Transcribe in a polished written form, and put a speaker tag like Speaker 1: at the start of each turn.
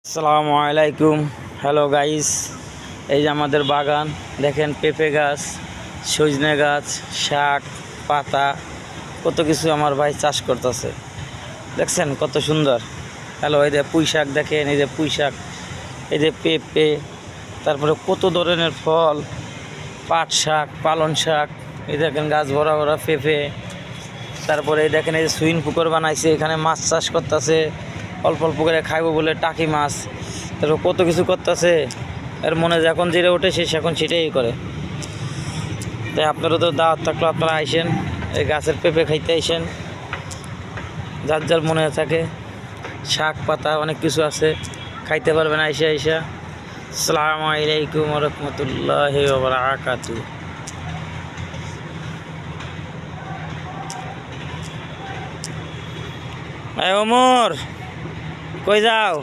Speaker 1: আসসালামু আলাইকুম। Hello guys, এই যে আমাদের বাগান দেখেন, পেঁপে গাছ, সজনে গাছ, শাক পাতা, কত কিছু আমার ভাই চাষ করতেছে। দেখছেন কত সুন্দর। হ্যালো, এই যে পুঁই শাক দেখেন, এই যে পুঁই শাক, এই যে পেঁপে, তারপরে কত ধরনের ফল, পাট শাক, পালং শাক, এই দেখেন গাছ ভরা ভরা পেঁপে। তারপরে এই দেখেন, এই যে সুইন পুকুর বানাইছে, এখানে মাছ চাষ করতেছে, অল্প অল্প করে খাইবো বলে টাকি মাছ। তারপর কত কিছু করতেছে, এর মনে যখন যেটা ওঠে সে এখন সেটাই করে। তাই আপনারও তো দাওয়াত থাকলো, আপনারা আইসেন, এই গাছের পেঁপে খাইতে আইসেন, যার যার মনে থাকে। শাক পাতা অনেক কিছু আছে, খাইতে পারবেন আইসা আইসা। আসসালামু আলাইকুম ওয়া রাহমাতুল্লাহি ওয়া বারাকাতুহু। ওমর, কই যাও?